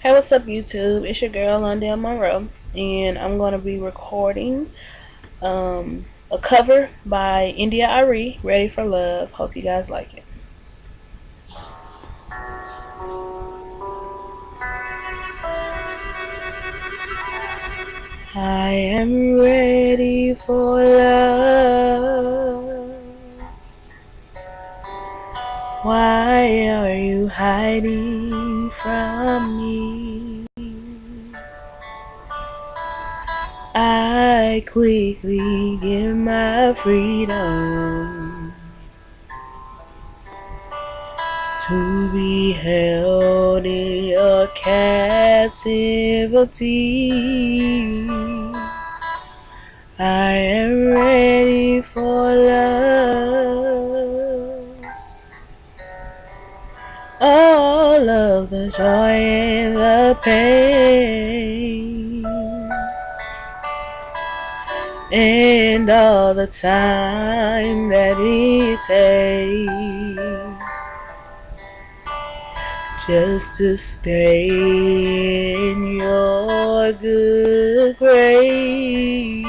Hey, what's up, YouTube? It's your girl, Londell Monroe, and I'm going to be recording a cover by India Ari, Ready for Love. Hope you guys like it. I am ready for love. Why are you hiding from me? I quickly give my freedom to be held in your captivity. I am ready for love. All of the joy and the pain, and all the time that it takes just to stay in your good grace.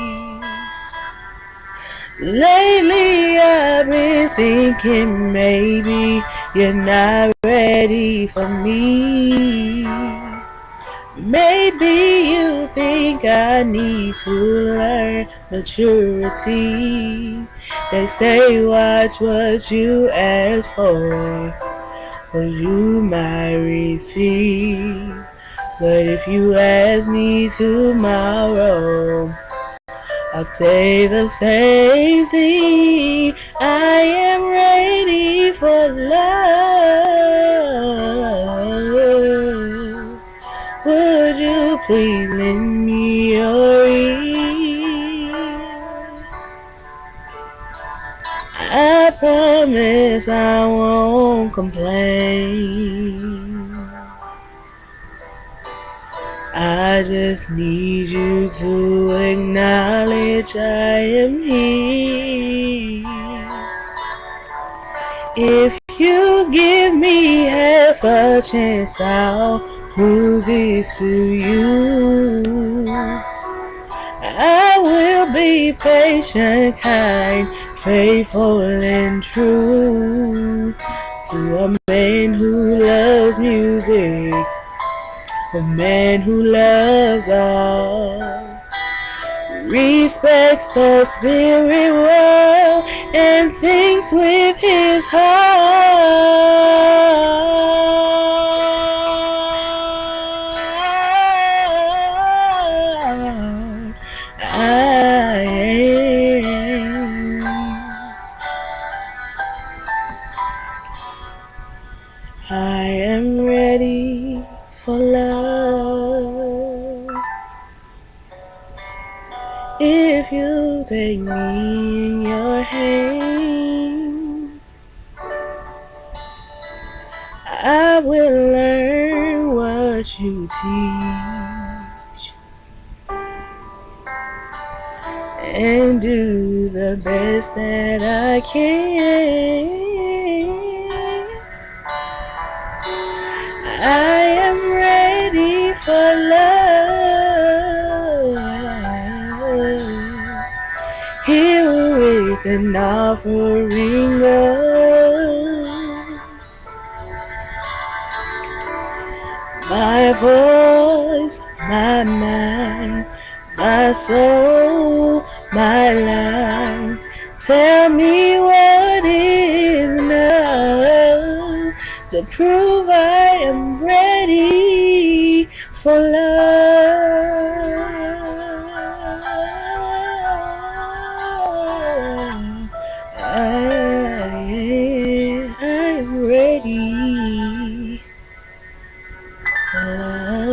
Lately I've been thinking maybe you're not ready for me. Maybe you think I need to learn maturity. They say watch what you ask for, or you might receive. But if you ask me tomorrow, I'll say the same thing. I am ready for love. Would you please lend me your ear? I promise I won't complain. I just need you to acknowledge I am here. If you give me half a chance, I'll prove this to you. I will be patient, kind, faithful, and true to a man who loves music, a man who loves all, respects the spirit world, and thinks with his heart. I am ready for love. If you take me in your hands, I will learn what you teach and do the best that I can. I am ready for love. Here with an offering of my voice, my mind, my soul, my life. Tell me what is enough to prove I am ready for love. I'm ready for love.